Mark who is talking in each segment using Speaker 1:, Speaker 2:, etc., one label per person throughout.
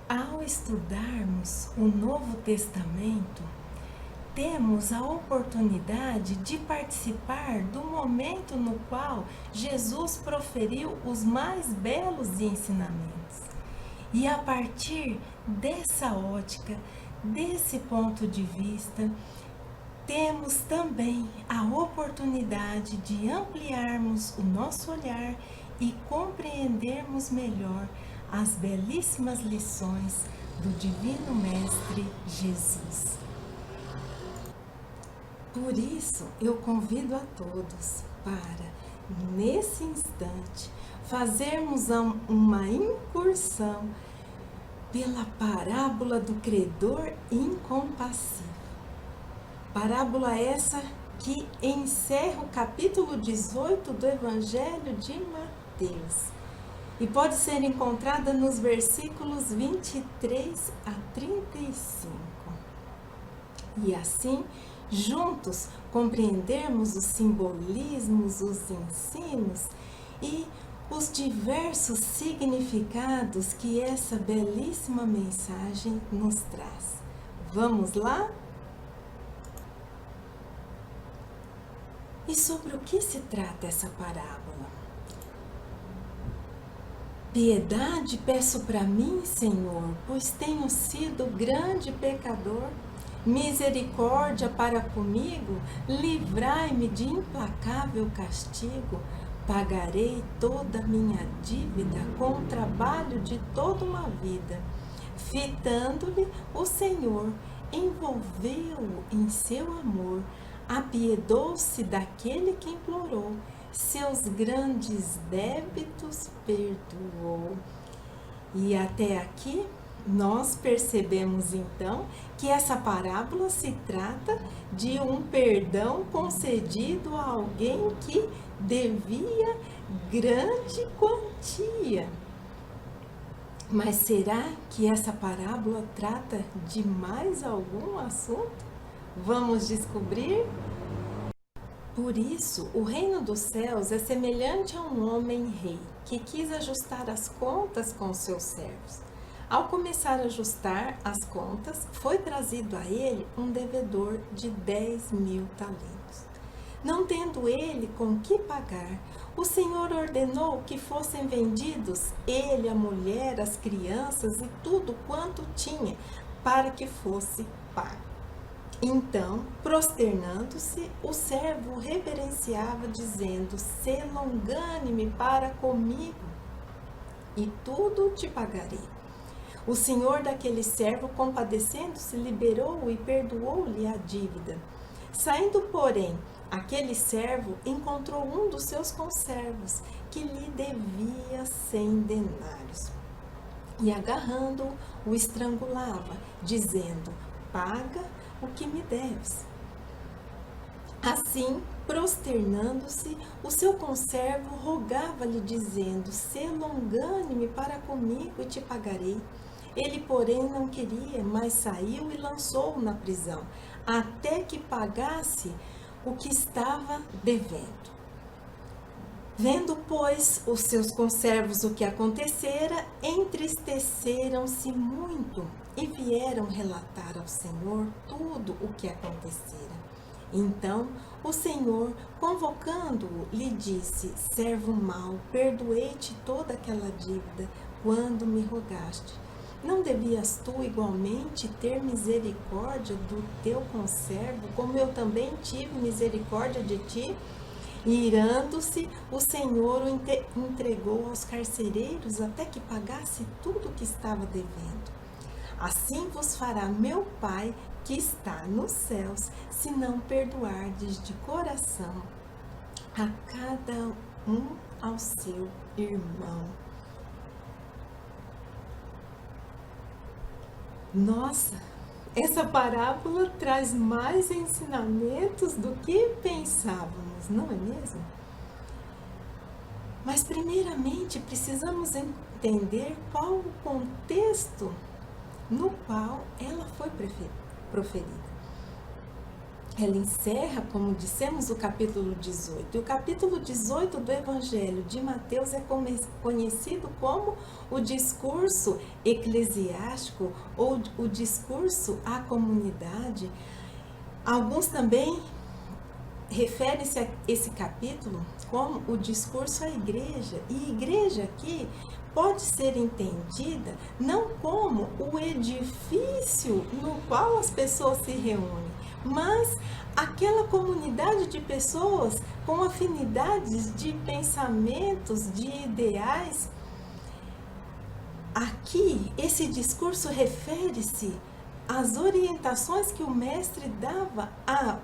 Speaker 1: Ao estudarmos o Novo Testamento, temos a oportunidade de participar do momento no qual Jesus proferiu os mais belos ensinamentos. E a partir dessa ótica, desse ponto de vista, temos também a oportunidade de ampliarmos o nosso olhar e compreendermos melhor as belíssimas lições do Divino Mestre Jesus. Por isso, eu convido a todos para, nesse instante, fazermos uma incursão pela parábola do credor incompassível. Parábola essa que encerra o capítulo 18 do Evangelho de Mateus e pode ser encontrada nos versículos 23 a 35. E assim, juntos compreendermos os simbolismos, os ensinos e os diversos significados que essa belíssima mensagem nos traz. Vamos lá? E sobre o que se trata essa parábola? Piedade peço para mim, Senhor, pois tenho sido grande pecador. Misericórdia para comigo, livrai-me de implacável castigo. Pagarei toda a minha dívida com o trabalho de toda uma vida. Fitando-lhe, o Senhor envolveu-o em seu amor, apiedou-se daquele que implorou, seus grandes débitos perdoou. E até aqui nós percebemos então que essa parábola se trata de um perdão concedido a alguém que devia grande quantia. Mas será que essa parábola trata de mais algum assunto? Vamos descobrir? Por isso, o reino dos céus é semelhante a um homem rei que quis ajustar as contas com seus servos. Ao começar a ajustar as contas, foi trazido a ele um devedor de 10.000 talentos. Não tendo ele com que pagar, o Senhor ordenou que fossem vendidos ele, a mulher, as crianças e tudo quanto tinha, para que fosse pago. Então, prosternando-se, o servo reverenciava, dizendo: "Sê longânime para comigo, e tudo te pagarei." O senhor daquele servo, compadecendo-se, liberou-o e perdoou-lhe a dívida. Saindo, porém, aquele servo encontrou um dos seus conservos, que lhe devia 100 denários. E agarrando-o, o estrangulava, dizendo: "Paga o que me deves." Assim, prosternando-se, o seu conservo rogava-lhe, dizendo: "Sê longânime para comigo e te pagarei." Ele, porém, não queria, mas saiu e lançou-o na prisão, até que pagasse o que estava devendo. Vendo, pois, os seus conservos o que acontecera, entristeceram-se muito e vieram relatar ao Senhor tudo o que acontecera. Então, o Senhor, convocando-o, lhe disse: "Servo mau, perdoei-te toda aquela dívida quando me rogaste. Não devias tu igualmente ter misericórdia do teu conservo, como eu também tive misericórdia de ti?" E irando-se, o Senhor o entregou aos carcereiros até que pagasse tudo o que estava devendo. Assim vos fará meu Pai que está nos céus, se não perdoardes de coração a cada um ao seu irmão. Nossa, essa parábola traz mais ensinamentos do que pensávamos, não é mesmo? Mas primeiramente precisamos entender qual o contexto no qual ela foi proferida. ela encerra, como dissemos, o capítulo 18. E o capítulo 18 do Evangelho de Mateus é conhecido como o discurso eclesiástico ou o discurso à comunidade. Alguns também referem-se a esse capítulo como o discurso à igreja. E igreja aqui pode ser entendida não como o edifício no qual as pessoas se reúnem, mas aquela comunidade de pessoas com afinidades de pensamentos, de ideais. Aqui, esse discurso refere-se às orientações que o mestre dava à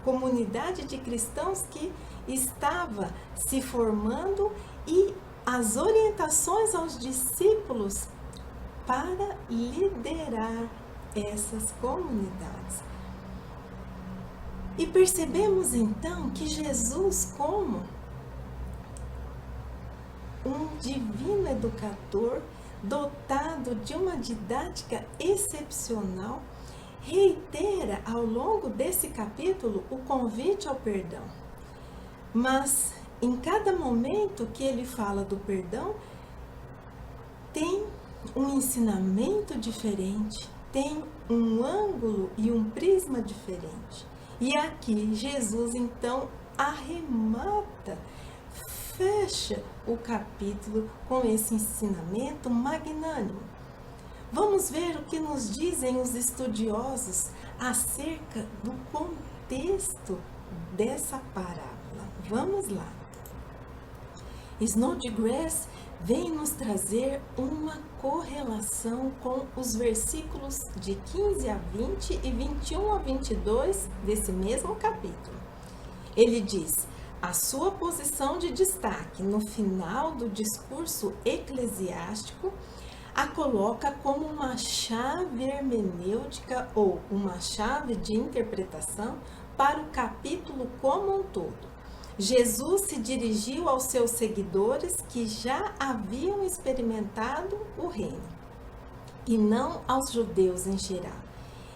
Speaker 1: comunidade de cristãos que estava se formando e as orientações aos discípulos para liderar essas comunidades. E percebemos então que Jesus, como um divino educador, dotado de uma didática excepcional, reitera ao longo desse capítulo o convite ao perdão. Mas em cada momento que ele fala do perdão, tem um ensinamento diferente, tem um ângulo e um prisma diferente. E aqui Jesus então arremata, fecha o capítulo com esse ensinamento magnânimo. Vamos ver o que nos dizem os estudiosos acerca do contexto dessa parábola. Vamos lá. Snodgrass vem nos trazer uma correlação com os versículos de 15 a 20 e 21 a 22 desse mesmo capítulo. Ele diz: a sua posição de destaque no final do discurso eclesiástico a coloca como uma chave hermenêutica ou uma chave de interpretação para o capítulo como um todo. Jesus se dirigiu aos seus seguidores que já haviam experimentado o reino, e não aos judeus em geral.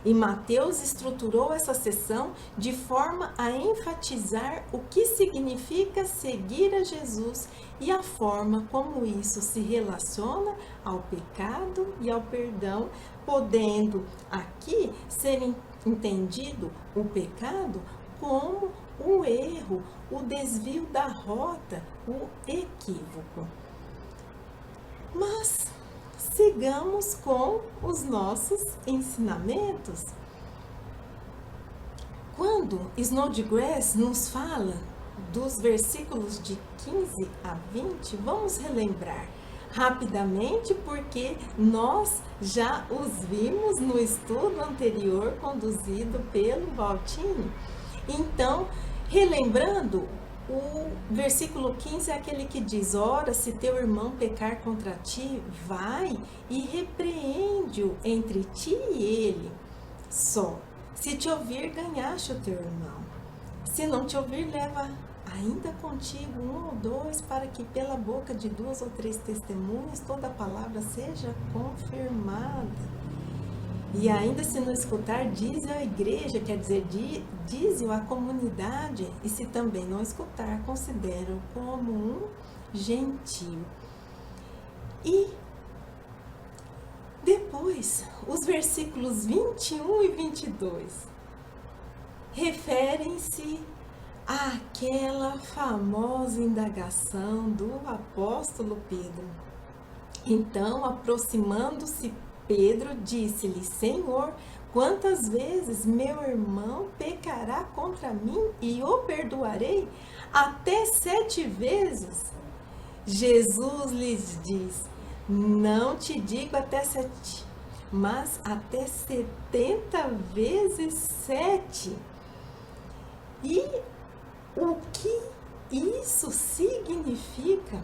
Speaker 1: E Mateus estruturou essa sessão de forma a enfatizar o que significa seguir a Jesus e a forma como isso se relaciona ao pecado e ao perdão, podendo aqui ser entendido o pecado como o erro, o desvio da rota, o equívoco. Mas sigamos com os nossos ensinamentos. Quando Snodgrass nos fala dos versículos de 15 a 20, vamos relembrar rapidamente, porque nós já os vimos no estudo anterior conduzido pelo Valtinho. Então, relembrando, o versículo 15 é aquele que diz: ora, se teu irmão pecar contra ti, vai e repreende-o entre ti e ele. Só, se te ouvir, ganhaste o teu irmão. Se não te ouvir, leva ainda contigo 1 ou 2, para que pela boca de 2 ou 3 testemunhas toda a palavra seja confirmada. E ainda se não escutar, dize à igreja, quer dizer, dize-o à comunidade, e se também não escutar, considera-o como um gentio. E depois, os versículos 21 e 22 referem-se àquela famosa indagação do apóstolo Pedro. Então, aproximando-se Pedro, disse-lhe: Senhor, quantas vezes meu irmão pecará contra mim e o perdoarei? Até 7 vezes? Jesus lhes diz: não te digo até 7, mas até 70 vezes 7. E o que isso significa?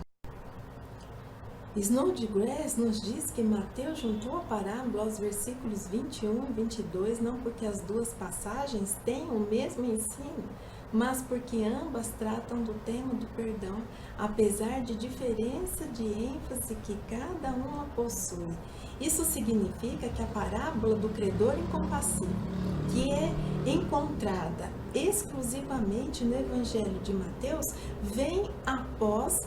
Speaker 1: Snodgrass nos diz que Mateus juntou a parábola aos versículos 21 e 22, não porque as duas passagens têm o mesmo ensino, mas porque ambas tratam do tema do perdão, apesar de diferença de ênfase que cada uma possui. Isso significa que a parábola do credor incompassível, que é encontrada exclusivamente no Evangelho de Mateus, vem após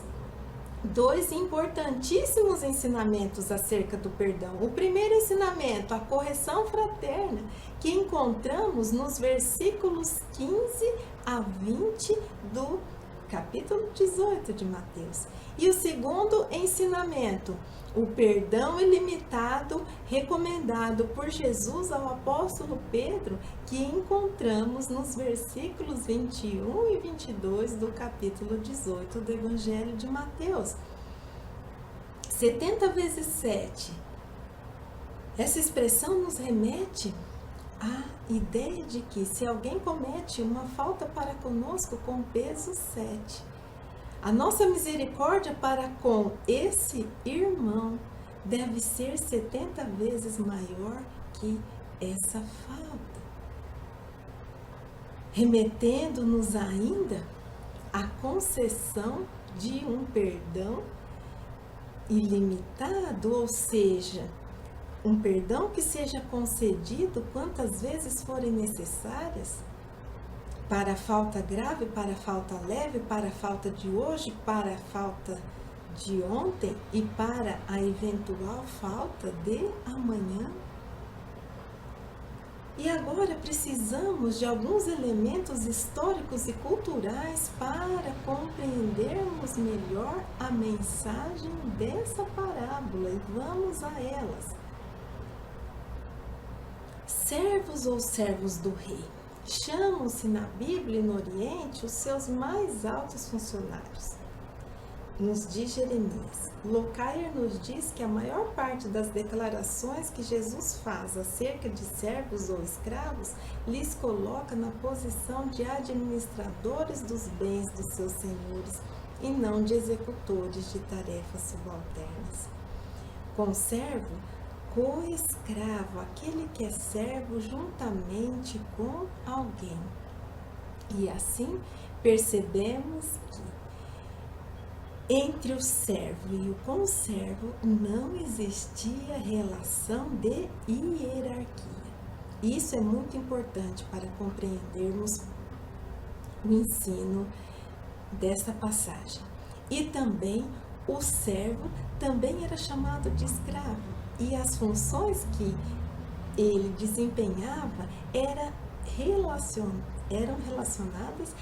Speaker 1: dois importantíssimos ensinamentos acerca do perdão. O primeiro ensinamento, a correção fraterna, que encontramos nos versículos 15 a 20 do capítulo 18 de Mateus. E o segundo ensinamento, o perdão ilimitado recomendado por Jesus ao apóstolo Pedro, que encontramos nos versículos 21 e 22 do capítulo 18 do Evangelho de Mateus. 70 vezes 7. Essa expressão nos remete à ideia de que se alguém comete uma falta para conosco com peso 7, a nossa misericórdia para com esse irmão deve ser 70 vezes maior que essa falta, remetendo-nos ainda à concessão de um perdão ilimitado, ou seja, um perdão que seja concedido quantas vezes forem necessárias, para a falta grave, para a falta leve, para a falta de hoje, para a falta de ontem e para a eventual falta de amanhã. E agora precisamos de alguns elementos históricos e culturais para compreendermos melhor a mensagem dessa parábola, e vamos a elas. Servos ou servos do rei chamam-se na Bíblia e no Oriente os seus mais altos funcionários. Nos diz Jeremias. Locayer nos diz que a maior parte das declarações que Jesus faz acerca de servos ou escravos lhes coloca na posição de administradores dos bens dos seus senhores e não de executores de tarefas subalternas. Com servo, co-escravo, aquele que é servo juntamente com alguém. E assim percebemos que entre o servo e o conservo não existia relação de hierarquia. Isso é muito importante para compreendermos o ensino desta passagem. E também o servo também era chamado de escravo. E as funções que ele desempenhava eram relacionadas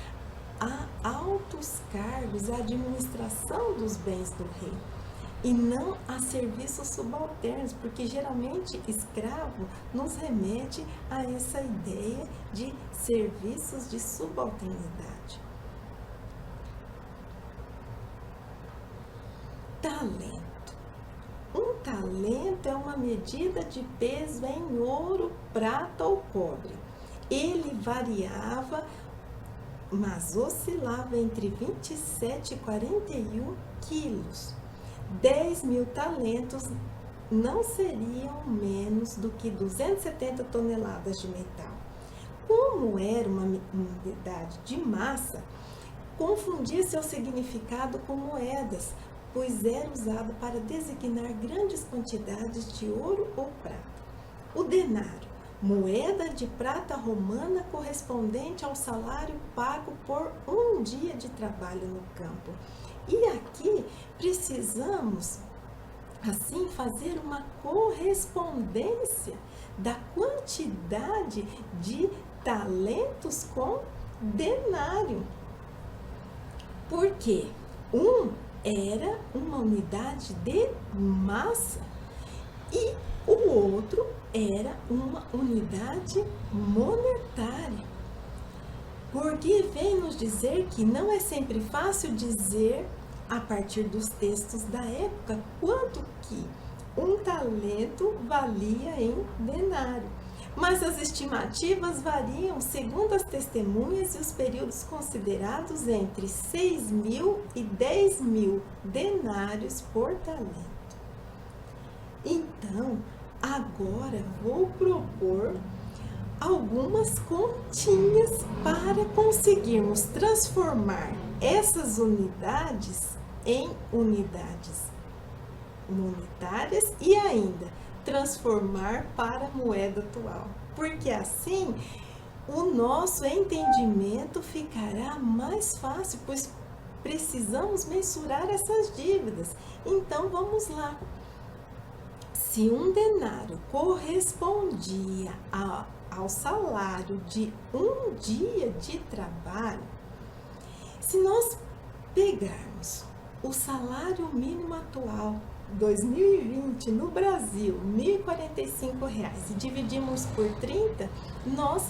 Speaker 1: a altos cargos, a administração dos bens do rei, e não a serviços subalternos, porque geralmente escravo nos remete a essa ideia de serviços de subalternidade. Talento. Um talento é uma medida de peso em ouro, prata ou cobre. Ele variava, mas oscilava entre 27 e 41 quilos. 10.000 talentos não seriam menos do que 270 toneladas de metal. Como era uma unidade de massa, confundia seu significado com moedas, pois era usado para designar grandes quantidades de ouro ou prata. O denário, moeda de prata romana correspondente ao salário pago por um dia de trabalho no campo. E aqui precisamos, assim, fazer uma correspondência da quantidade de talentos com denário. Porque era uma unidade de massa e o outro era uma unidade monetária. Porque vem nos dizer que não é sempre fácil dizer, a partir dos textos da época, quanto que um talento valia em denário. Mas as estimativas variam segundo as testemunhas e os períodos considerados entre 6.000 e 10.000 denários por talento. Então, agora vou propor algumas continhas para conseguirmos transformar essas unidades em unidades monetárias e ainda transformar para a moeda atual. Porque assim o nosso entendimento ficará mais fácil, pois precisamos mensurar essas dívidas. Então vamos lá. Se um denário correspondia ao salário de um dia de trabalho, se nós pegarmos o salário mínimo atual 2020 no Brasil, R$ 1.045, e dividimos por 30, nós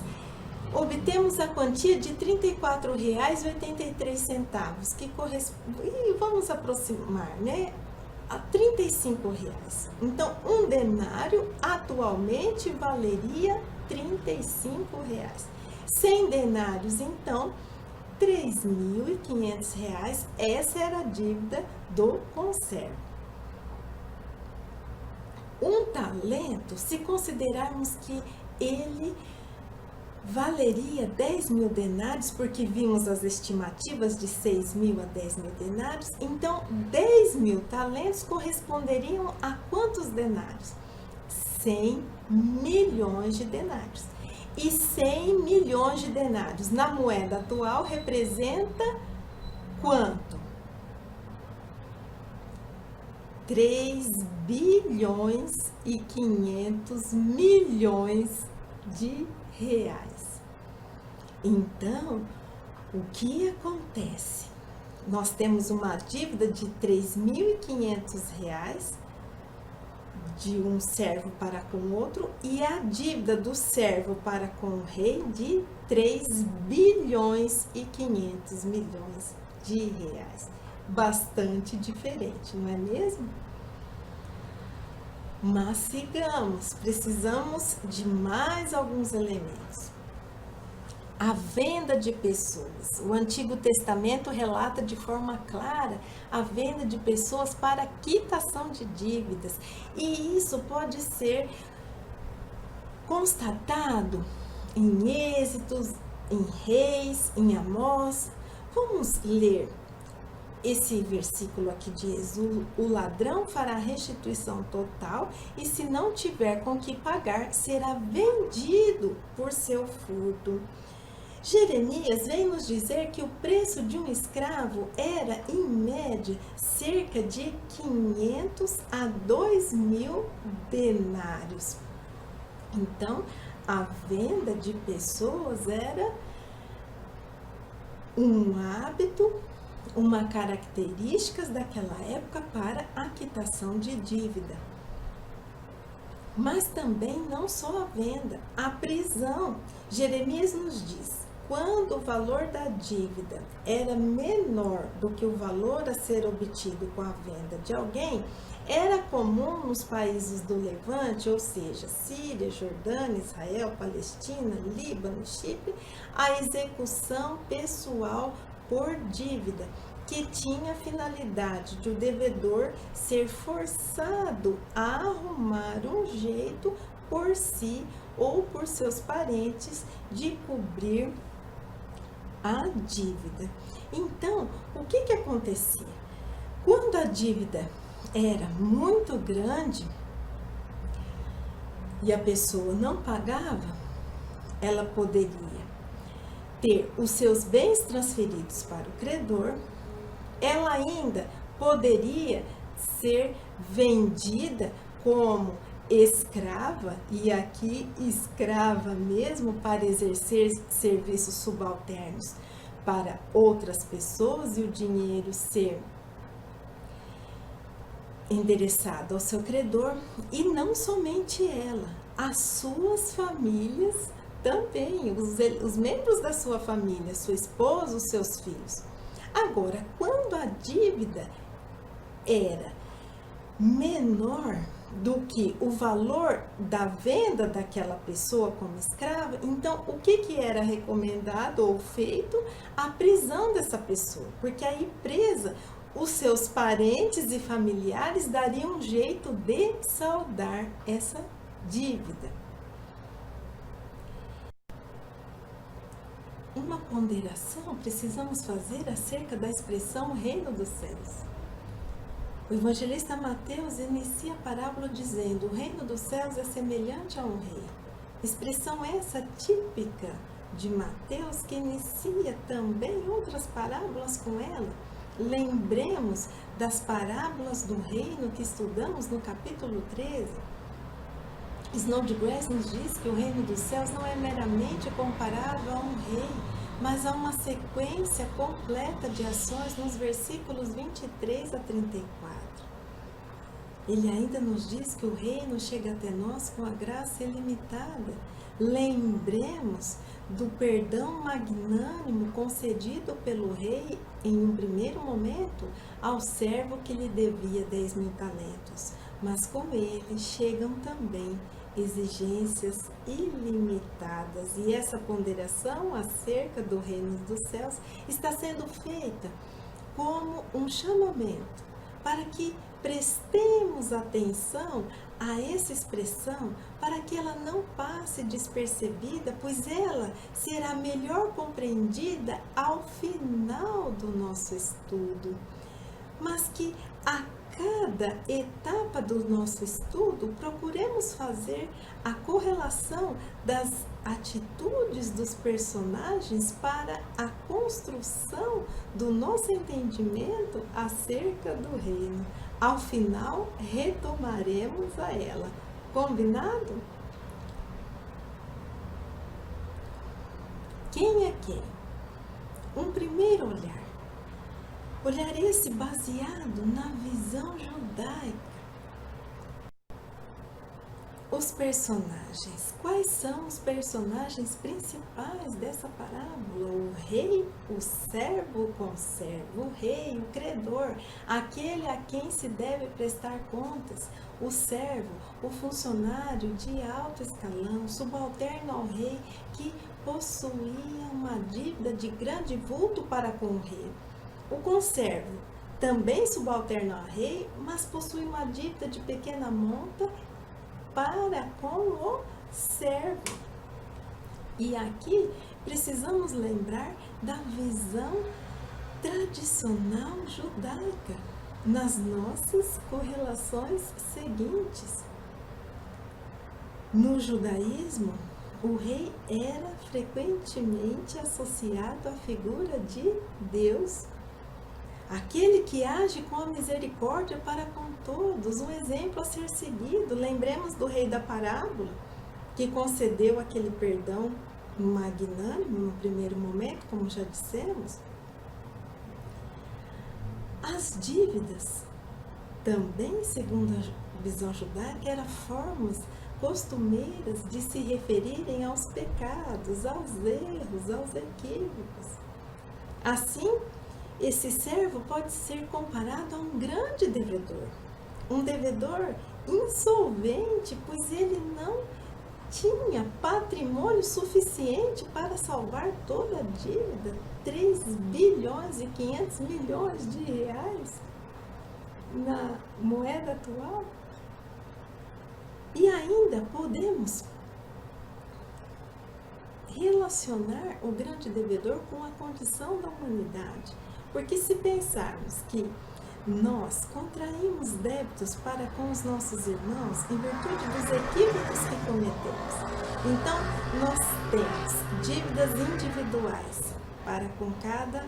Speaker 1: obtemos a quantia de R$ 34,83, que corresponde, e vamos aproximar, né, a R$ 35. Então, um denário atualmente valeria R$ 35. 100 denários, então, R$ 3.500, essa era a dívida do conservo. Um talento, se considerarmos que ele valeria 10.000 denários, porque vimos as estimativas de 6.000 a 10.000 denários, então 10.000 talentos corresponderiam a quantos denários? 100 milhões de denários. E 100 milhões de denários na moeda atual representa quanto? 3.500 bilhões de reais. Então, o que acontece? Nós temos uma dívida de R$ 3.500 de um servo para com o outro e a dívida do servo para com o rei de 3.500 bilhões de reais. Bastante diferente, não é mesmo? Mas sigamos, precisamos de mais alguns elementos. A venda de pessoas. O Antigo Testamento relata de forma clara a venda de pessoas para quitação de dívidas. E isso pode ser constatado em Êxodos, em Reis, em Amós. Vamos ler esse versículo aqui de Êxodo: o ladrão fará restituição total e se não tiver com que pagar, será vendido por seu furto. Jeremias vem nos dizer que o preço de um escravo era, em média, cerca de 500 a 2.000 denários. Então, a venda de pessoas era um hábito, uma característica daquela época para a quitação de dívida. Mas também não só a venda, a prisão. Jeremias nos diz: quando o valor da dívida era menor do que o valor a ser obtido com a venda de alguém, era comum nos países do Levante, ou seja, Síria, Jordânia, Israel, Palestina, Líbano, Chipre, a execução pessoal por dívida, que tinha a finalidade de o devedor ser forçado a arrumar um jeito por si ou por seus parentes de cobrir a dívida. Então, o que acontecia? Quando a dívida era muito grande e a pessoa não pagava, ela poderia ter os seus bens transferidos para o credor, ela ainda poderia ser vendida como escrava, e aqui escrava mesmo, para exercer serviços subalternos para outras pessoas e o dinheiro ser endereçado ao seu credor. E não somente ela, as suas famílias também, os membros da sua família, sua esposa, os seus filhos. Agora, quando a dívida era menor do que o valor da venda daquela pessoa como escrava, então o que era recomendado ou feito? A prisão dessa pessoa, porque aí presa, os seus parentes e familiares dariam um jeito de saldar essa dívida. uma ponderação precisamos fazer acerca da expressão reino dos céus. O evangelista Mateus inicia a parábola dizendo: o reino dos céus é semelhante a um rei. Expressão essa típica de Mateus, que inicia também outras parábolas com ela. Lembremos das parábolas do reino que estudamos no capítulo 13. Snodgrass nos diz que o reino dos céus não é meramente comparável a um rei, mas a uma sequência completa de ações nos versículos 23 a 34. Ele ainda nos diz que o reino chega até nós com a graça ilimitada. Lembremos do perdão magnânimo concedido pelo rei em um primeiro momento ao servo que lhe devia 10.000 talentos, mas com ele chegam também exigências ilimitadas, e essa ponderação acerca do reino dos céus está sendo feita como um chamamento para que prestemos atenção a essa expressão, para que ela não passe despercebida, pois ela será melhor compreendida ao final do nosso estudo, mas que a cada etapa do nosso estudo procuremos fazer a correlação das atitudes dos personagens para a construção do nosso entendimento acerca do reino. Ao final, retomaremos a ela. Combinado? Quem é quem? Um primeiro olhar. Olhar esse baseado na visão judaica. Os personagens. Quais são os personagens principais dessa parábola? O rei, o servo, o conservo, o rei, o credor, aquele a quem se deve prestar contas, o servo, o funcionário de alto escalão, subalterno ao rei, que possuía uma dívida de grande vulto para com o rei. O conservo, também subalterno ao rei, mas possui uma dívida de pequena monta para com o servo. E aqui precisamos lembrar da visão tradicional judaica nas nossas correlações seguintes. No judaísmo, o rei era frequentemente associado à figura de Deus, aquele que age com a misericórdia para com todos, um exemplo a ser seguido. Lembremos do rei da parábola, que concedeu aquele perdão magnânimo no primeiro momento, como já dissemos. As dívidas, também segundo a visão judaica, eram formas costumeiras de se referirem aos pecados, aos erros, aos equívocos. Assim, esse servo pode ser comparado a um grande devedor, um devedor insolvente, pois ele não tinha patrimônio suficiente para salvar toda a dívida, 3 bilhões e 500 milhões de reais na moeda atual. E ainda podemos relacionar o grande devedor com a condição da humanidade. Porque se pensarmos que nós contraímos débitos para com os nossos irmãos em virtude dos equívocos que cometemos, então nós temos dívidas individuais para com cada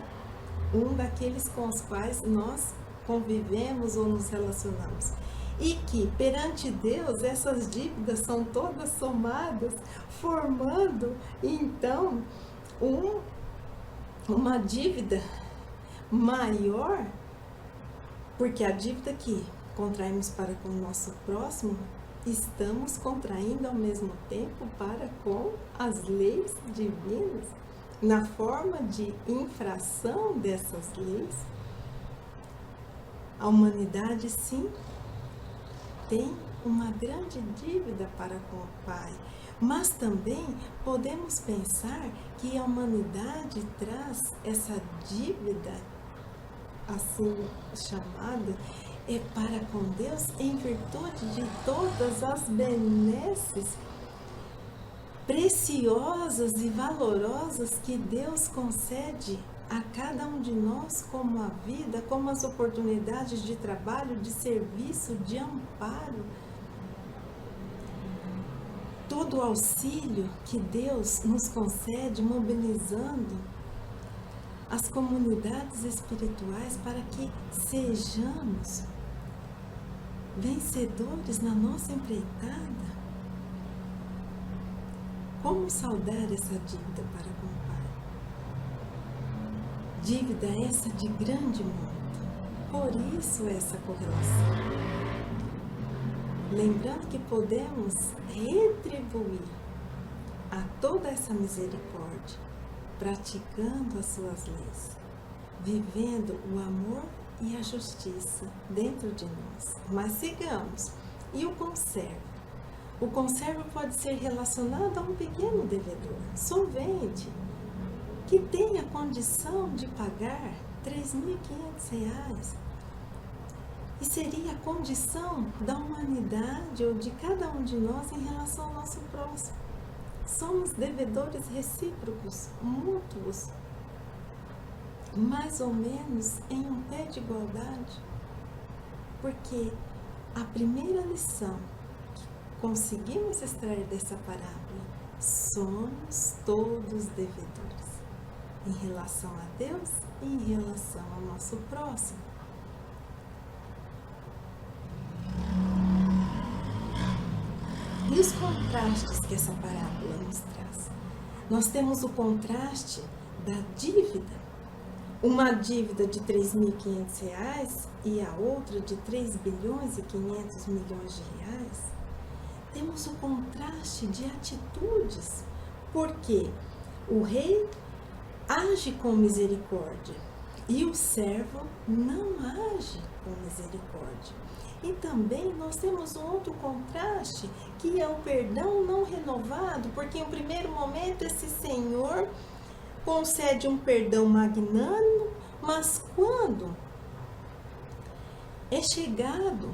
Speaker 1: um daqueles com os quais nós convivemos ou nos relacionamos. E que perante Deus essas dívidas são todas somadas, formando então uma dívida maior, porque a dívida que contraímos para com o nosso próximo, estamos contraindo ao mesmo tempo para com as leis divinas, na forma de infração dessas leis. A humanidade, sim, tem uma grande dívida para com o Pai, mas também podemos pensar que a humanidade traz essa dívida, assim chamada, para com Deus em virtude de todas as benesses preciosas e valorosas que Deus concede a cada um de nós, como a vida, como as oportunidades de trabalho, de serviço, de amparo. Todo o auxílio que Deus nos concede, mobilizando as comunidades espirituais para que sejamos vencedores na nossa empreitada. Como saldar essa dívida para com o Pai? Dívida essa de grande monta. Por isso essa correlação. Lembrando que podemos retribuir a toda essa misericórdia, praticando as suas leis, vivendo o amor e a justiça dentro de nós. Mas sigamos. E o conservo? O conservo pode ser relacionado a um pequeno devedor, solvente, que tenha condição de pagar R$3.500. E seria a condição da humanidade ou de cada um de nós em relação ao nosso próximo. Somos devedores recíprocos, mútuos, mais ou menos em um pé de igualdade. Porque a primeira lição que conseguimos extrair dessa parábola, somos todos devedores em relação a Deus e em relação ao nosso próximo. E os contrastes que essa parábola nos traz? Nós temos o contraste da dívida. Uma dívida de R$3.500 e a outra de R$3.500 bilhões. Temos o contraste de atitudes, porque o rei age com misericórdia e o servo não age com misericórdia. E também nós temos um outro contraste, que é o perdão não renovado, porque em um primeiro momento esse Senhor concede um perdão magnânimo, mas quando é chegado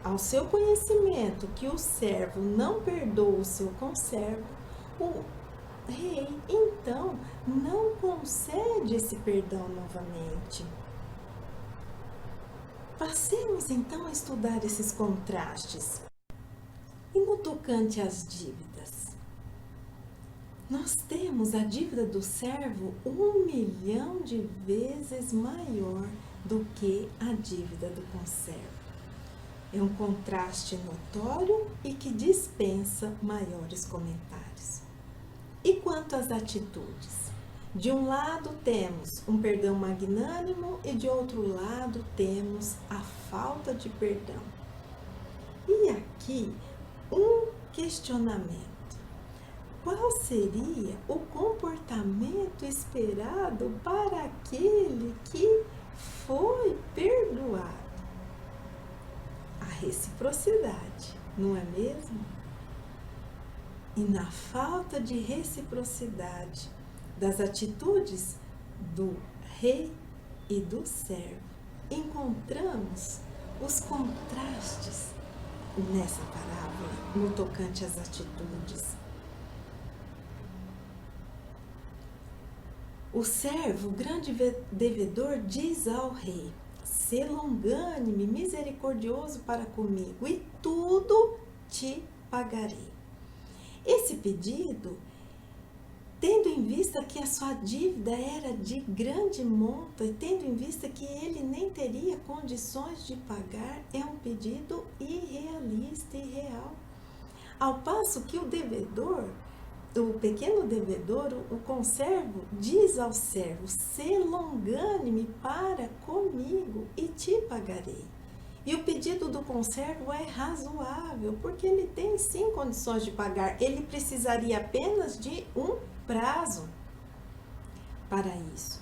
Speaker 1: ao seu conhecimento que o servo não perdoa o seu conservo, o rei então não concede esse perdão novamente. Passemos então a estudar esses contrastes. E no tocante às dívidas, nós temos a dívida do servo 1.000.000 de vezes maior do que a dívida do conservo. É um contraste notório e que dispensa maiores comentários. E quanto às atitudes? De um lado temos um perdão magnânimo e de outro lado temos a falta de perdão. E aqui um questionamento. Qual seria o comportamento esperado para aquele que foi perdoado? A reciprocidade, não é mesmo? E na falta de reciprocidade das atitudes do rei e do servo, encontramos os contrastes nessa parábola no tocante às atitudes. O servo, grande devedor, diz ao rei: sê longânime, misericordioso para comigo, e tudo te pagarei. Esse pedido, tendo em vista que a sua dívida era de grande monta e tendo em vista que ele nem teria condições de pagar, é um pedido irrealista e irreal. Ao passo que o devedor, o pequeno devedor, o conservo, diz ao servo: sê longânime para comigo e te pagarei. E o pedido do conservo é razoável, porque ele tem sim condições de pagar. Ele precisaria apenas de um prazo para isso.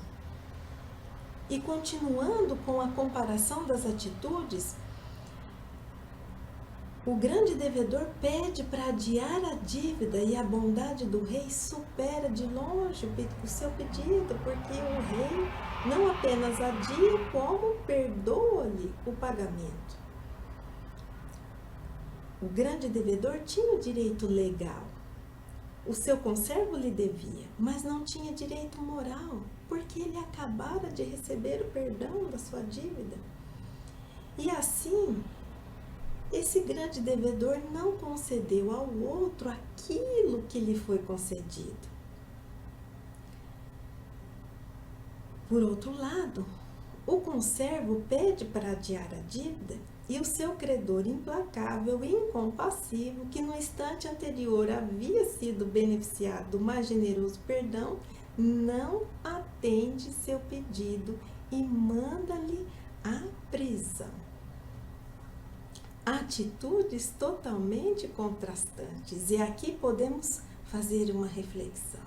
Speaker 1: E continuando com a comparação das atitudes, o grande devedor pede para adiar a dívida e a bondade do rei supera de longe o seu pedido, porque o rei não apenas adia, como perdoa-lhe o pagamento. O grande devedor tinha o direito legal o seu conservo lhe devia, mas não tinha direito moral, porque ele acabara de receber o perdão da sua dívida. E assim, esse grande devedor não concedeu ao outro aquilo que lhe foi concedido. Por outro lado, o conservo pede para adiar a dívida e o seu credor implacável e incompassivo, que no instante anterior havia sido beneficiado do mais generoso perdão, não atende seu pedido e manda-lhe a prisão. Atitudes totalmente contrastantes. E aqui podemos fazer uma reflexão.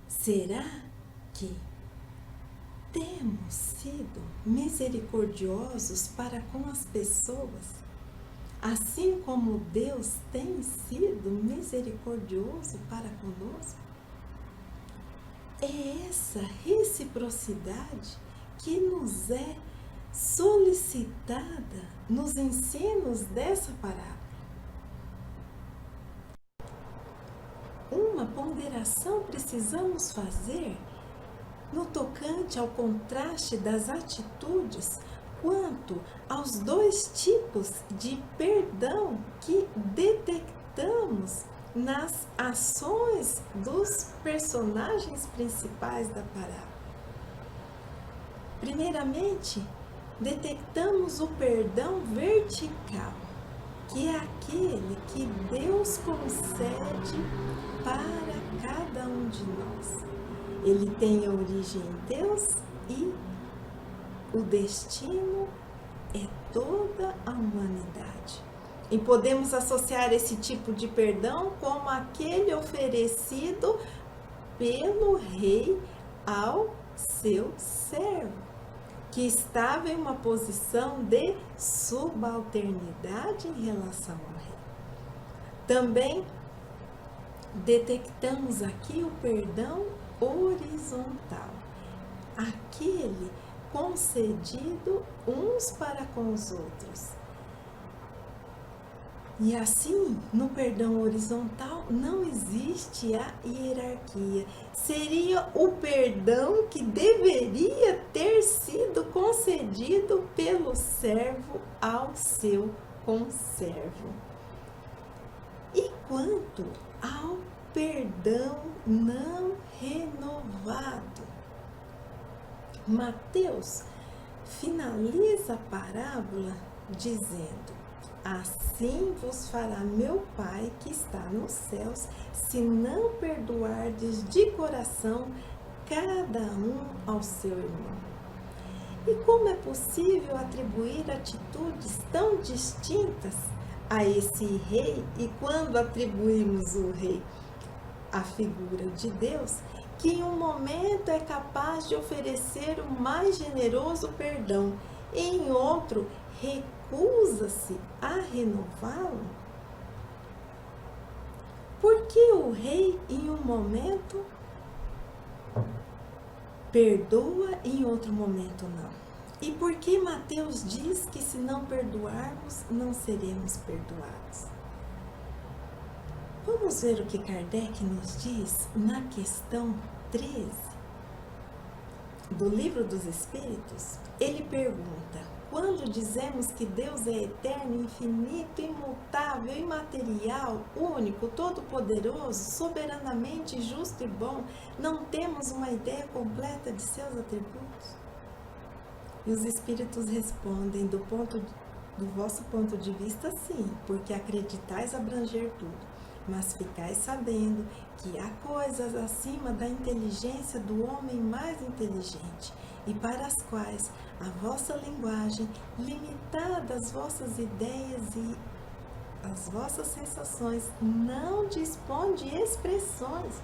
Speaker 1: Será que temos sido misericordiosos para com as pessoas, assim como Deus tem sido misericordioso para conosco? É essa reciprocidade que nos é solicitada nos ensinos dessa parábola. Uma ponderação precisamos fazer no tocante ao contraste das atitudes quanto aos dois tipos de perdão que detectamos nas ações dos personagens principais da parábola. Primeiramente, detectamos o perdão vertical, que é aquele que Deus concede para cada um de nós. Ele tem a origem em Deus e o destino é toda a humanidade. E podemos associar esse tipo de perdão como aquele oferecido pelo rei ao seu servo, que estava em uma posição de subalternidade em relação ao rei. Também detectamos aqui o perdão horizontal, aquele concedido uns para com os outros. E assim, no perdão horizontal não existe a hierarquia. Seria o perdão que deveria ter sido concedido pelo servo ao seu conservo. E quanto ao perdão não renovado, Mateus finaliza a parábola dizendo: assim vos fará meu Pai que está nos céus, se não perdoardes de coração cada um ao seu irmão. E como é possível atribuir atitudes tão distintas a esse rei, e quando atribuímos o rei à figura de Deus, que em um momento é capaz de oferecer o mais generoso perdão, e em outro recusa-se a renová-lo? Por que o rei em um momento perdoa e em outro momento não? E por que Mateus diz que se não perdoarmos, não seremos perdoados? Vamos ver o que Kardec nos diz na questão 13 do Livro dos Espíritos. Ele pergunta: quando dizemos que Deus é eterno, infinito, imutável, imaterial, único, todo-poderoso, soberanamente justo e bom, não temos uma ideia completa de seus atributos? E os Espíritos respondem: do vosso ponto de vista, sim, porque acreditais abranger tudo. Mas ficais sabendo que há coisas acima da inteligência do homem mais inteligente, e para as quais a vossa linguagem, limitada às vossas ideias e às vossas sensações, não dispõe de expressões.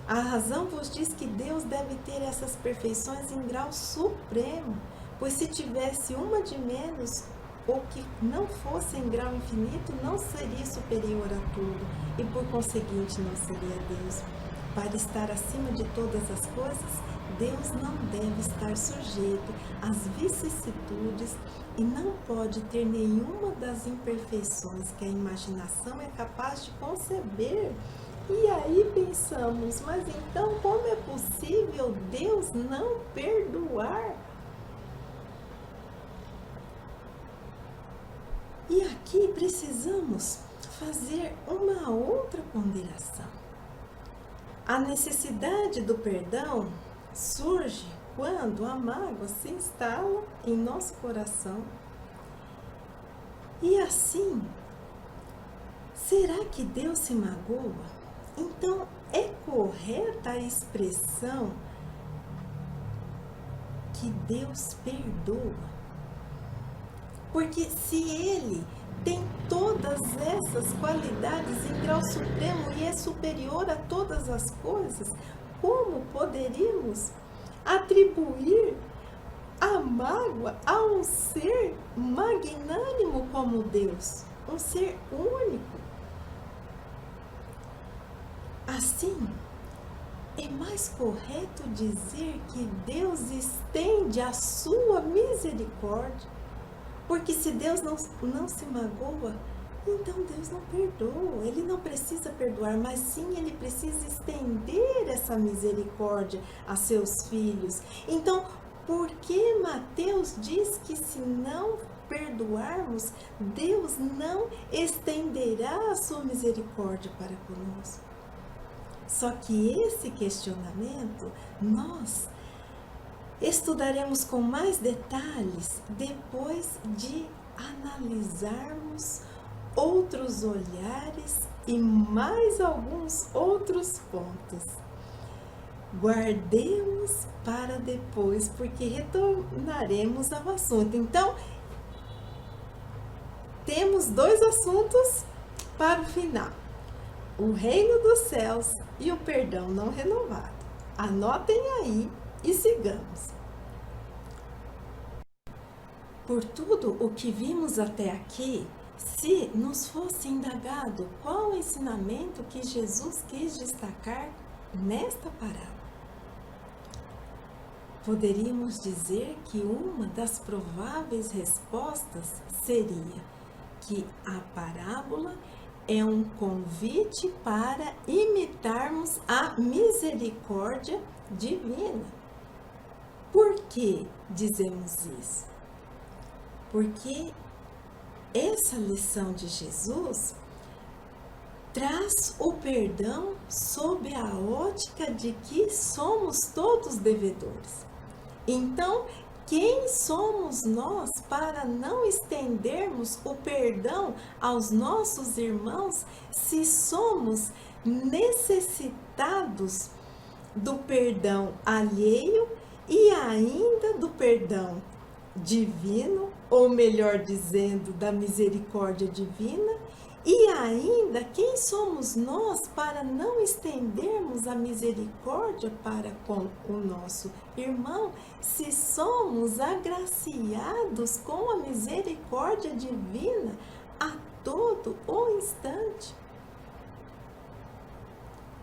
Speaker 1: A razão vos diz que Deus deve ter essas perfeições em grau supremo, pois se tivesse uma de menos, ou que não fosse em grau infinito, não seria superior a tudo, e por conseguinte não seria Deus. para estar acima de todas as coisas, Deus não deve estar sujeito às vicissitudes e não pode ter nenhuma das imperfeições que a imaginação é capaz de conceber. E aí pensamos, mas então como é possível Deus não perdoar? E aqui precisamos fazer uma outra ponderação. A necessidade do perdão surge quando a mágoa se instala em nosso coração. E assim, será que Deus se magoa? Então, é correta a expressão que Deus perdoa? Porque se Ele tem todas essas qualidades em grau supremo e é superior a todas as coisas, como poderíamos atribuir a mágoa a um ser magnânimo como Deus, um ser único? Assim, é mais correto dizer que Deus estende a sua misericórdia, porque se Deus não se magoa, então Deus não perdoa. Ele não precisa perdoar, mas sim Ele precisa estender essa misericórdia a seus filhos. Então, por que Mateus diz que se não perdoarmos, Deus não estenderá a sua misericórdia para conosco? Só que esse questionamento nós estudaremos com mais detalhes depois de analisarmos outros olhares e mais alguns outros pontos. Guardemos para depois, porque retornaremos ao assunto. Então, temos 2 assuntos para o final: o reino dos céus e o perdão não renovado. Anotem aí e sigamos. Por tudo o que vimos até aqui, se nos fosse indagado qual o ensinamento que Jesus quis destacar nesta parábola, poderíamos dizer que uma das prováveis respostas seria que a parábola é um convite para imitarmos a misericórdia divina. Por que dizemos isso? Porque essa lição de Jesus traz o perdão sob a ótica de que somos todos devedores. Então, quem somos nós para não estendermos o perdão aos nossos irmãos se somos necessitados do perdão alheio e ainda do perdão divino, ou melhor dizendo, da misericórdia divina? E ainda, quem somos nós para não estendermos a misericórdia para com o nosso irmão, se somos agraciados com a misericórdia divina a todo o instante?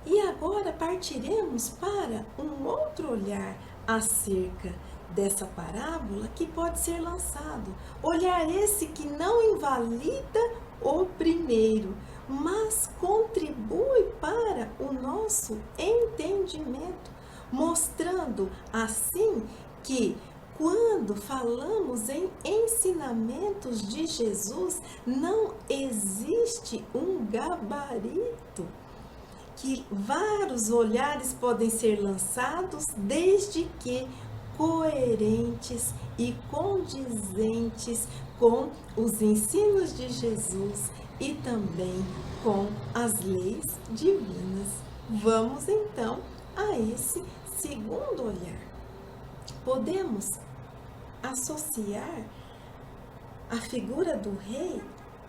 Speaker 1: E agora partiremos para um outro olhar acerca dessa parábola que pode ser lançado. Olhar esse que não invalida o primeiro, mas contribui para o nosso entendimento, mostrando assim que quando falamos em ensinamentos de Jesus, não existe um gabarito, que vários olhares podem ser lançados desde que coerentes e condizentes com os ensinos de Jesus e também com as leis divinas. Vamos então a esse segundo olhar. Podemos associar a figura do rei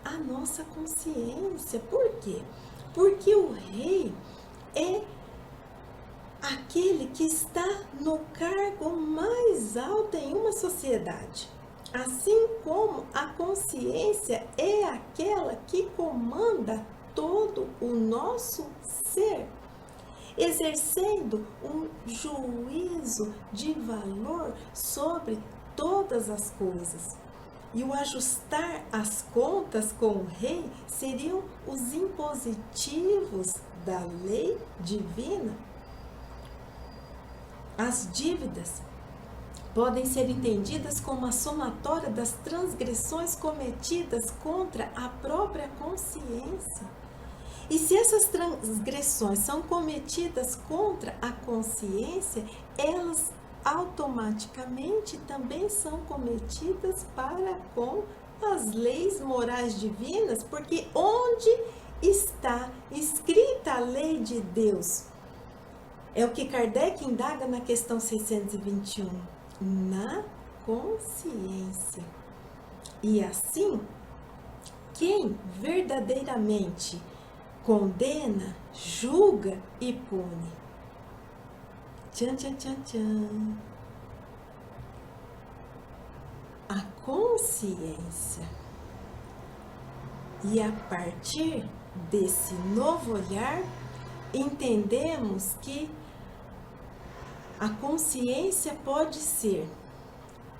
Speaker 1: à nossa consciência. Por quê? Porque o rei é aquele que está no cargo mais alto em uma sociedade, assim como a consciência é aquela que comanda todo o nosso ser. exercendo um juízo de valor sobre todas as coisas. E o ajustar as contas com o rei seriam os impositivos da lei divina. As dívidas podem ser entendidas como a somatória das transgressões cometidas contra a própria consciência. E se essas transgressões são cometidas contra a consciência, elas automaticamente também são cometidas para com as leis morais divinas, porque onde está escrita a lei de Deus? É o que Kardec indaga na questão 621, na consciência. E assim, quem verdadeiramente condena, julga e pune. Tchan, tchan, tchan, tchan. A consciência. E a partir desse novo olhar, entendemos que a consciência pode ser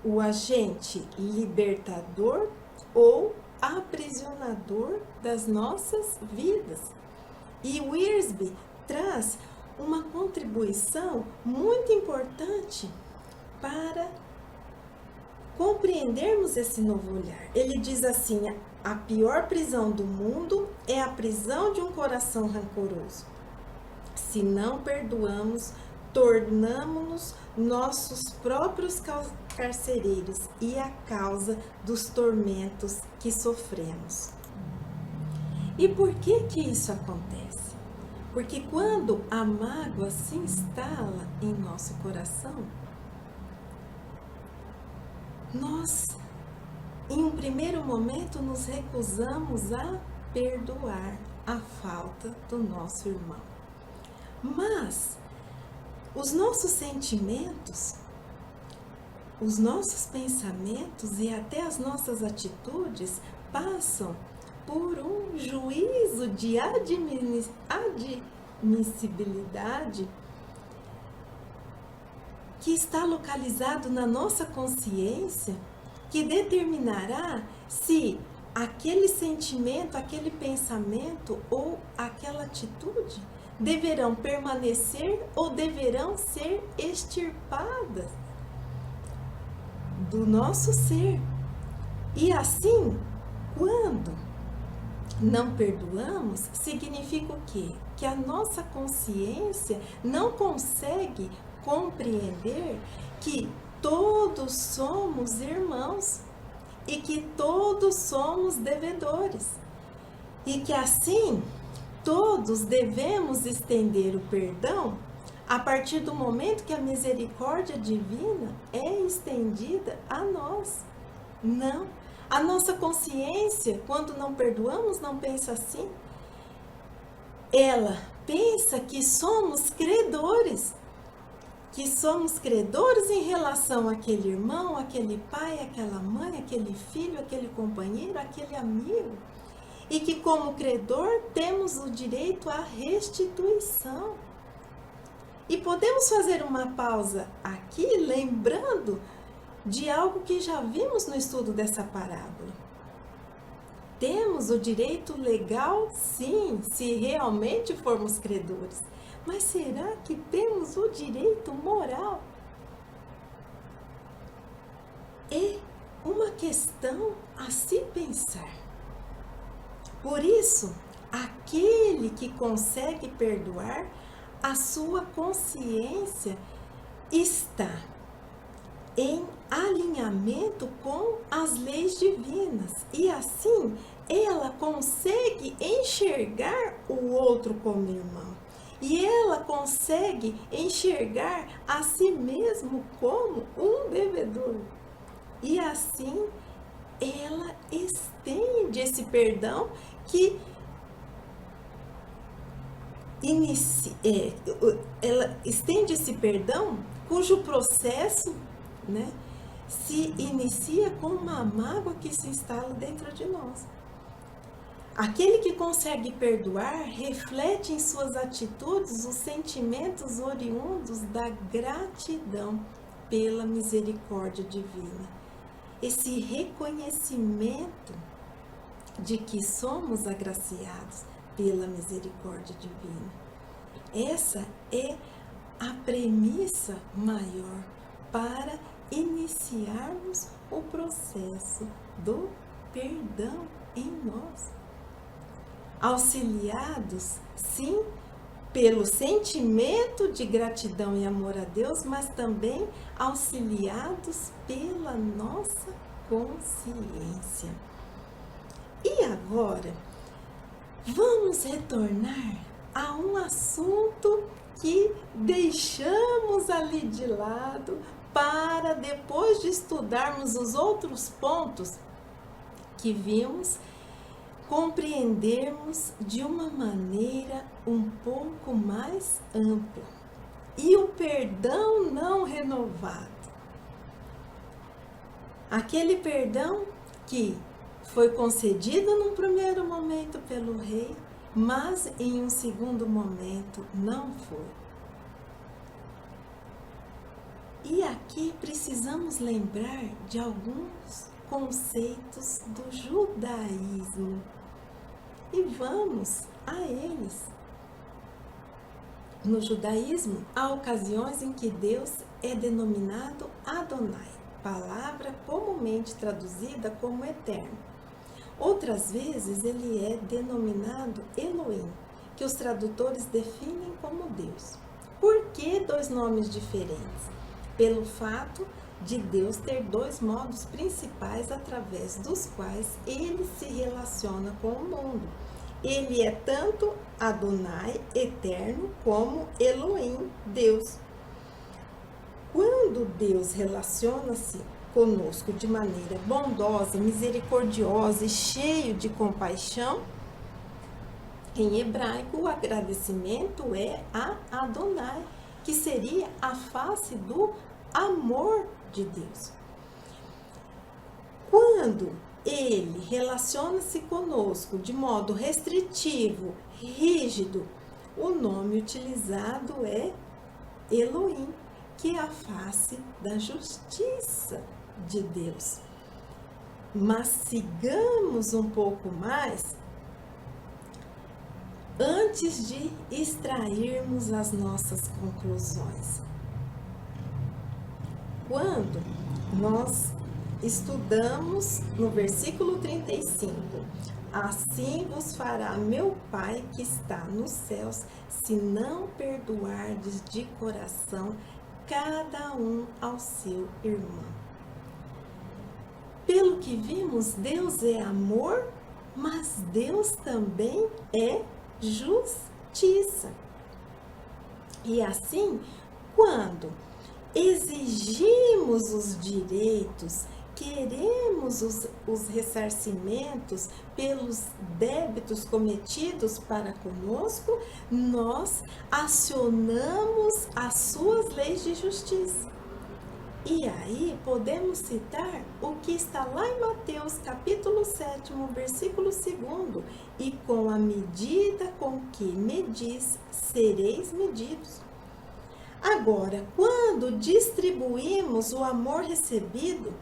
Speaker 1: o agente libertador ou aprisionador das nossas vidas. E o Wiersbe traz uma contribuição muito importante para compreendermos esse novo olhar. Ele diz assim: a pior prisão do mundo é a prisão de um coração rancoroso. Se não perdoamos, tornamo-nos nossos próprios carcereiros e a causa dos tormentos que sofremos. E por que isso acontece? Porque quando a mágoa se instala em nosso coração, nós, em um primeiro momento, nos recusamos a perdoar a falta do nosso irmão. Mas os nossos sentimentos, os nossos pensamentos e até as nossas atitudes passam por um juízo de admissibilidade que está localizado na nossa consciência, que determinará se aquele sentimento, aquele pensamento ou aquela atitude deverão permanecer ou deverão ser extirpadas do nosso ser. E assim, quando não perdoamos, significa o quê? Que a nossa consciência não consegue compreender que todos somos irmãos e que todos somos devedores. E que assim, todos devemos estender o perdão a partir do momento que a misericórdia divina é estendida a nós. Não. A nossa consciência, quando não perdoamos, não pensa assim. Ela pensa que somos credores. Que somos credores em relação àquele irmão, aquele pai, aquela mãe, aquele filho, aquele companheiro, aquele amigo. E que como credor temos o direito à restituição. E podemos fazer uma pausa aqui, lembrando de algo que já vimos no estudo dessa parábola. Temos o direito legal, sim, se realmente formos credores. Mas será que temos o direito moral? É uma questão a se pensar. Por isso, aquele que consegue perdoar, a sua consciência está em alinhamento com as leis divinas. E assim, ela consegue enxergar o outro como irmão. E ela consegue enxergar a si mesmo como um devedor. E assim, ela estende esse perdão que ela estende esse perdão cujo processo, né, se inicia com uma mágoa que se instala dentro de nós. Aquele que consegue perdoar reflete em suas atitudes os sentimentos oriundos da gratidão pela misericórdia divina. Esse reconhecimento de que somos agraciados pela misericórdia divina. Essa é a premissa maior para iniciarmos o processo do perdão em nós. Auxiliados, sim, pelo sentimento de gratidão e amor a Deus, mas também auxiliados pela nossa consciência. E agora, vamos retornar a um assunto que deixamos ali de lado para, depois de estudarmos os outros pontos que vimos, compreendermos de uma maneira um pouco mais ampla. E o perdão não renovado. Aquele perdão que foi concedido num primeiro momento pelo rei, mas em um segundo momento não foi. E aqui precisamos lembrar de alguns conceitos do judaísmo. E vamos a eles. No judaísmo, há ocasiões em que Deus é denominado Adonai, palavra comumente traduzida como eterno. Outras vezes ele é denominado Elohim, que os tradutores definem como Deus. Por que dois nomes diferentes? Pelo fato de Deus ter dois modos principais através dos quais ele se relaciona com o mundo. Ele é tanto Adonai, eterno, como Elohim, Deus. Quando Deus relaciona-se conosco de maneira bondosa, misericordiosa e cheio de compaixão, em hebraico o agradecimento é a Adonai, que seria a face do amor de Deus. Quando ele relaciona-se conosco de modo restritivo, rígido, o nome utilizado é Elohim, que é a face da justiça de Deus. Mas sigamos um pouco mais antes de extrairmos as nossas conclusões. Quando nós estudamos no versículo 35, assim vos fará meu Pai que está nos céus, se não perdoardes de coração cada um ao seu irmão. Pelo que vimos, Deus é amor, mas Deus também é justiça. E assim, quando exigimos os direitos, queremos os ressarcimentos pelos débitos cometidos para conosco, nós acionamos as suas leis de justiça. E aí podemos citar o que está lá em Mateus capítulo 7, versículo 2, e com a medida com que medis, sereis medidos. Agora, quando distribuímos o amor recebido,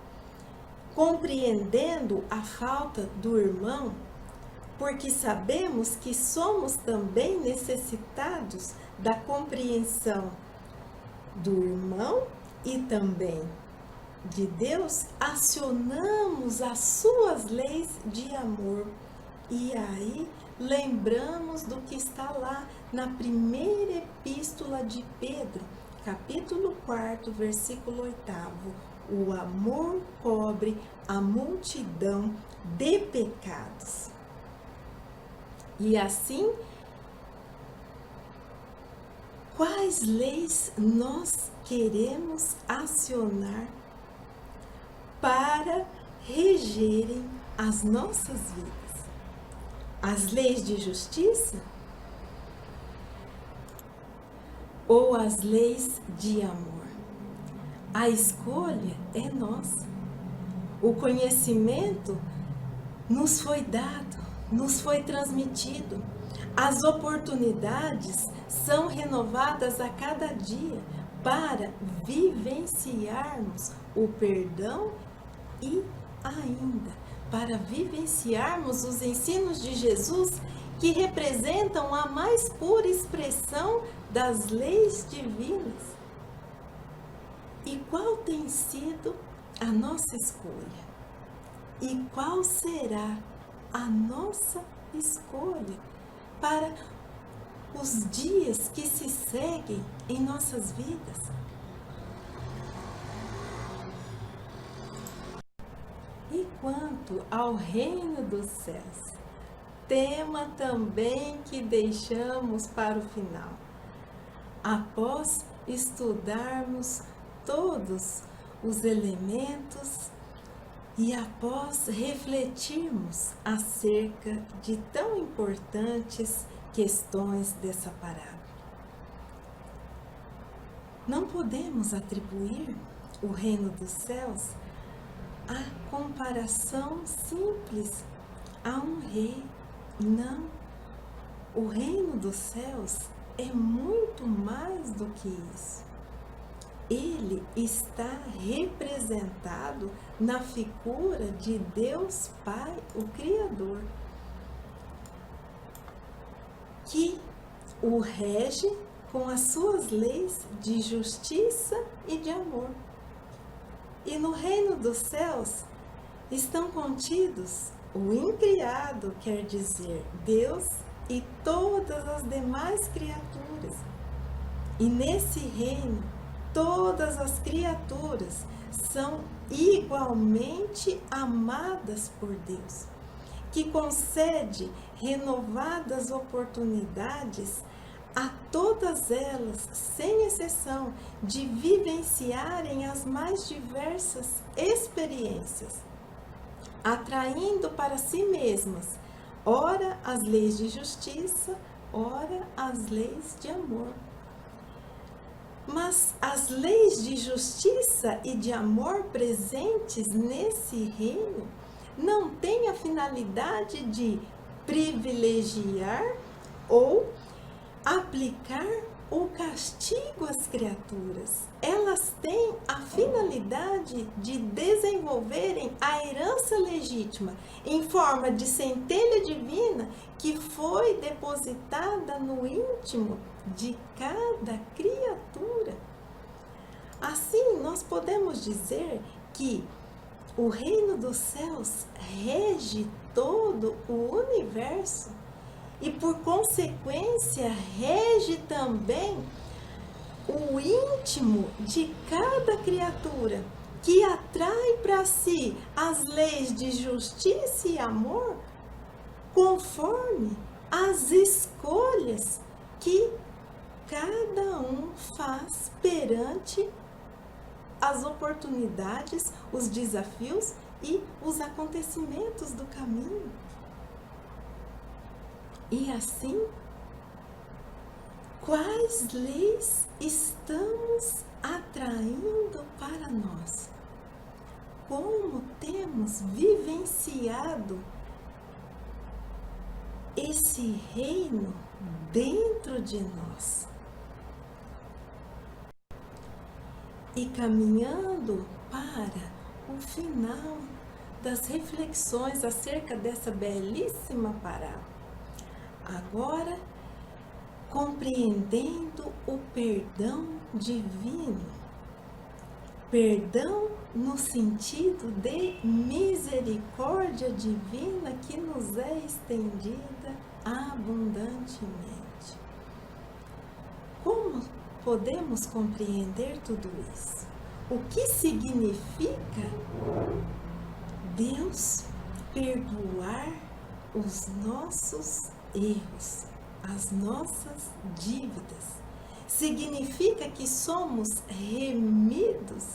Speaker 1: compreendendo a falta do irmão, porque sabemos que somos também necessitados da compreensão do irmão e também de Deus, acionamos as suas leis de amor. E aí lembramos do que está lá na primeira epístola de Pedro, capítulo 4, versículo 8. O amor cobre a multidão de pecados. E assim, quais leis nós queremos acionar para regerem as nossas vidas? As leis de justiça ou as leis de amor? A escolha é nossa. O conhecimento nos foi dado nos foi transmitido. As oportunidades são renovadas a cada dia para vivenciarmos o perdão e ainda para vivenciarmos os ensinos de Jesus, que representam a mais pura expressão das leis divinas. E qual tem sido a nossa escolha? E qual será a nossa escolha para os dias que se seguem em nossas vidas? E quanto ao reino dos céus, tema também que deixamos para o final. Após estudarmos todos os elementos e após refletirmos acerca de tão importantes questões dessa parábola, não podemos atribuir o reino dos céus a comparação simples a um rei. Não, o reino dos céus é muito mais do que isso. Ele está representado na figura de Deus Pai, o Criador, que o rege com as suas leis de justiça e de amor. E no reino dos céus estão contidos o incriado, quer dizer, Deus e todas as demais criaturas. E nesse reino, todas as criaturas são igualmente amadas por Deus, que concede renovadas oportunidades a todas elas, sem exceção, de vivenciarem as mais diversas experiências, atraindo para si mesmas, ora as leis de justiça, ora as leis de amor. Mas as leis de justiça e de amor presentes nesse reino não têm a finalidade de privilegiar ou aplicar o castigo às criaturas. Elas têm a finalidade de desenvolverem a herança legítima em forma de centelha divina que foi depositada no íntimo de cada criatura. Assim, nós podemos dizer que o reino dos céus rege todo o universo e, por consequência, rege também o íntimo de cada criatura, que atrai para si as leis de justiça e amor conforme as escolhas que cada um faz perante as oportunidades, os desafios e os acontecimentos do caminho. E assim, quais leis estamos atraindo para nós? Como temos vivenciado esse reino dentro de nós? E caminhando para o final das reflexões acerca dessa belíssima parábola, agora compreendendo o perdão divino, perdão no sentido de misericórdia divina que nos é estendida abundantemente. Como podemos compreender tudo isso? O que significa Deus perdoar os nossos erros, as nossas dívidas? Significa que somos remidos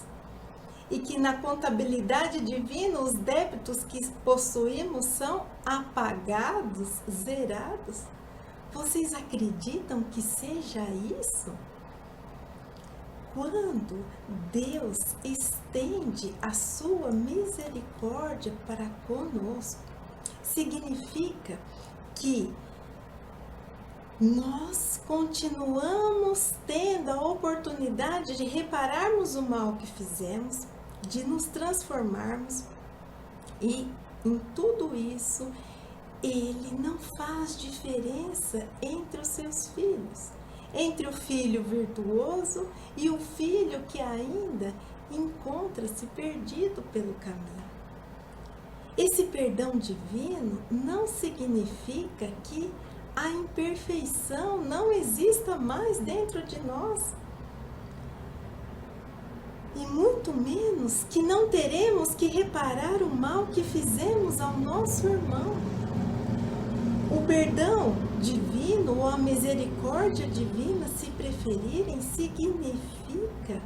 Speaker 1: e que na contabilidade divina os débitos que possuímos são apagados, zerados? Vocês acreditam que seja isso? Quando Deus estende a sua misericórdia para conosco, significa que nós continuamos tendo a oportunidade de repararmos o mal que fizemos, de nos transformarmos, e em tudo isso ele não faz diferença entre os seus filhos, entre o filho virtuoso e o filho que ainda encontra-se perdido pelo caminho. Esse perdão divino não significa que a imperfeição não exista mais dentro de nós. E muito menos que não teremos que reparar o mal que fizemos ao nosso irmão. O perdão divino ou a misericórdia divina, se preferirem, significa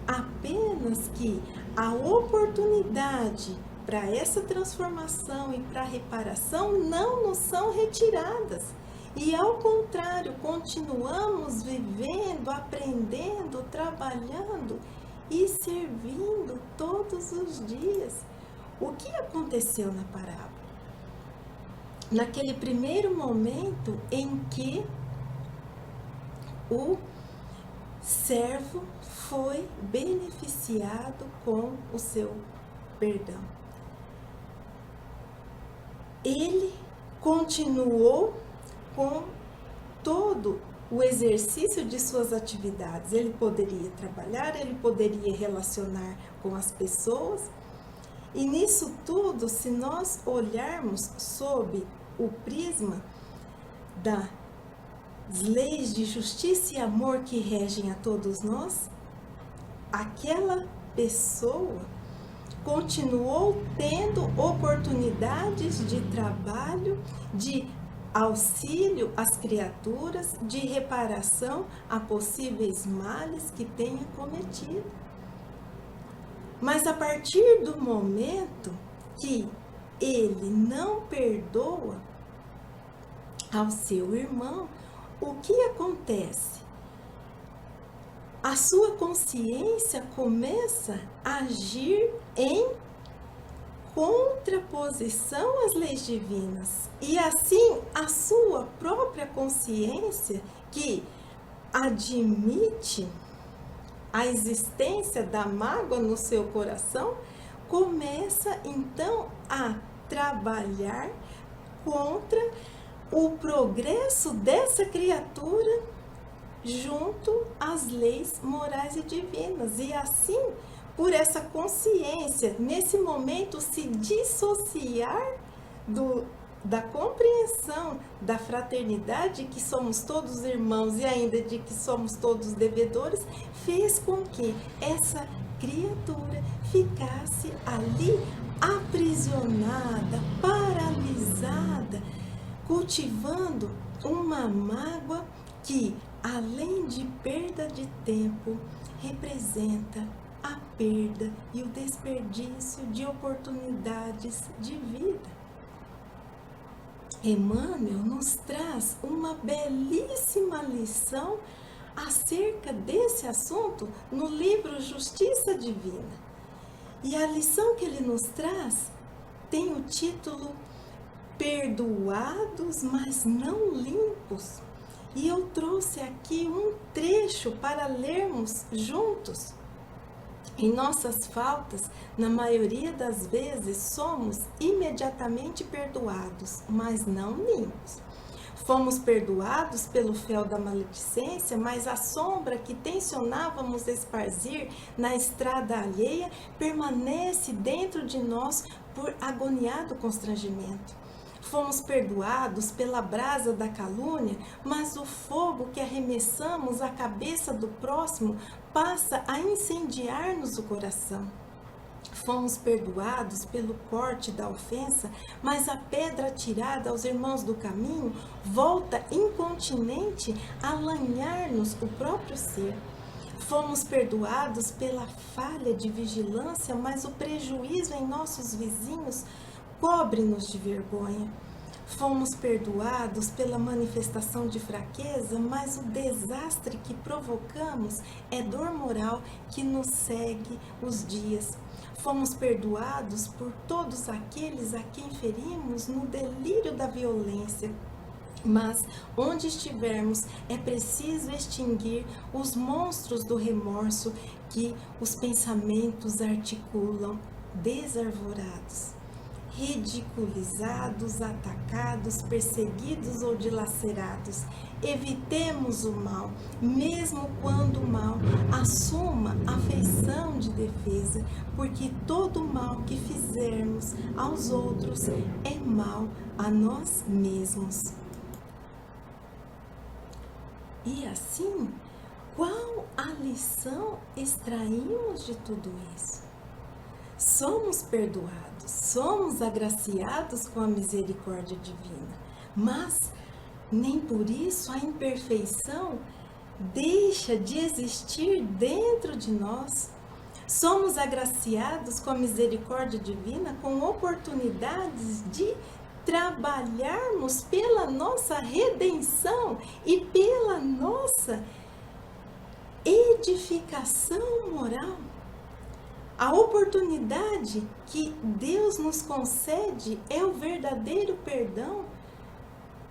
Speaker 1: apenas que a oportunidade para essa transformação e para a reparação não nos são retiradas. E ao contrário, continuamos vivendo, aprendendo, trabalhando e servindo todos os dias. O que aconteceu na parábola? Naquele primeiro momento em que o servo foi beneficiado com o seu perdão. Ele continuou com todo o exercício de suas atividades. Ele poderia trabalhar, ele poderia relacionar com as pessoas. E nisso tudo, se nós olharmos sob o prisma das leis de justiça e amor que regem a todos nós, aquela pessoa continuou tendo oportunidades de trabalho, de auxílio às criaturas, de reparação a possíveis males que tenha cometido. Mas a partir do momento que ele não perdoa ao seu irmão, o que acontece? A sua consciência começa a agir em contraposição às leis divinas. E assim, a sua própria consciência, que admite a existência da mágoa no seu coração, começa então a trabalhar contra o progresso dessa criatura junto às leis morais e divinas. E assim, por essa consciência, nesse momento, se dissociar da compreensão da fraternidade, que somos todos irmãos e ainda de que somos todos devedores, fez com que essa criatura ficasse ali aprisionada, paralisada, cultivando uma mágoa que, além de perda de tempo, representa a perda e o desperdício de oportunidades de vida. Emmanuel nos traz uma belíssima lição acerca desse assunto no livro Justiça Divina. E a lição que ele nos traz tem o título Perdoados, mas não limpos. E eu trouxe aqui um trecho para lermos juntos. Em nossas faltas, na maioria das vezes, somos imediatamente perdoados, mas não limpos. Fomos perdoados pelo fel da maledicência, mas a sombra que tensionávamos esparzir na estrada alheia permanece dentro de nós por agoniado constrangimento. Fomos perdoados pela brasa da calúnia, mas o fogo que arremessamos à cabeça do próximo passa a incendiar-nos o coração. Fomos perdoados pelo corte da ofensa, mas a pedra atirada aos irmãos do caminho volta incontinente a lanhar-nos o próprio ser. Fomos perdoados pela falha de vigilância, mas o prejuízo em nossos vizinhos cobre-nos de vergonha. Fomos perdoados pela manifestação de fraqueza, mas o desastre que provocamos é dor moral que nos segue os dias. Fomos perdoados por todos aqueles a quem ferimos no delírio da violência. Mas, onde estivermos, é preciso extinguir os monstros do remorso que os pensamentos articulam, desarvorados, ridiculizados, atacados, perseguidos ou dilacerados. Evitemos o mal, mesmo quando o mal assuma a feição de defesa, porque todo mal que fizermos aos outros é mal a nós mesmos. E assim, qual a lição extraímos de tudo isso? Somos perdoados, somos agraciados com a misericórdia divina, mas nem por isso a imperfeição deixa de existir dentro de nós. Somos agraciados com a misericórdia divina, com oportunidades de trabalharmos pela nossa redenção e pela nossa edificação moral. A oportunidade que Deus nos concede é o verdadeiro perdão.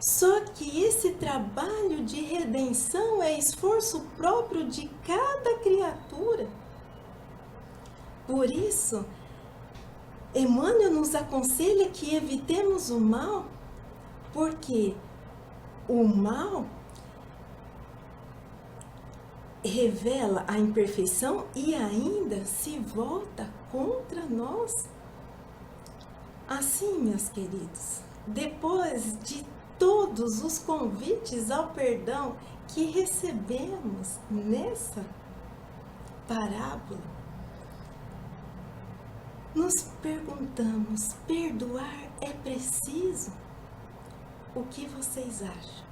Speaker 1: Só que esse trabalho de redenção é esforço próprio de cada criatura. Por isso, Emmanuel nos aconselha que evitemos o mal, porque o mal revela a imperfeição e ainda se volta contra nós. Assim, meus queridos, depois de todos os convites ao perdão que recebemos nessa parábola, nos perguntamos: perdoar é preciso? O que vocês acham?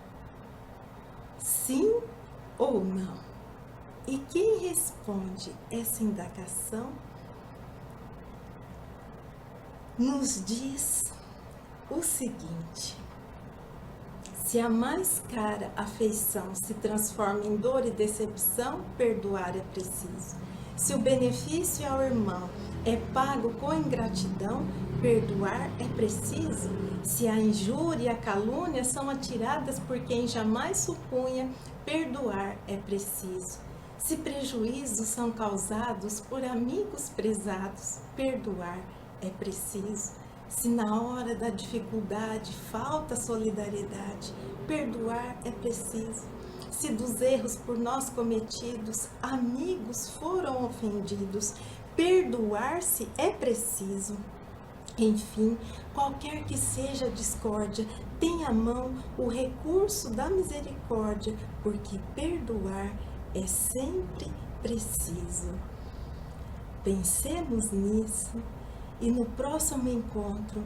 Speaker 1: Sim ou não? E quem responde essa indagação nos diz o seguinte: se a mais cara afeição se transforma em dor e decepção, perdoar é preciso. Se o benefício ao irmão é pago com ingratidão, perdoar é preciso. Se a injúria e a calúnia são atiradas por quem jamais supunha, perdoar é preciso. Se prejuízos são causados por amigos prezados, perdoar é preciso. Se na hora da dificuldade falta solidariedade, perdoar é preciso. Se dos erros por nós cometidos, amigos foram ofendidos, perdoar-se é preciso. Enfim, qualquer que seja a discórdia, tenha à mão o recurso da misericórdia, porque perdoar é sempre preciso. Pensemos nisso e no próximo encontro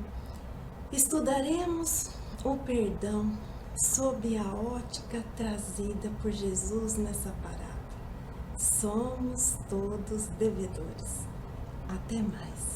Speaker 1: estudaremos o perdão sob a ótica trazida por Jesus nessa parábola. Somos todos devedores. Até mais.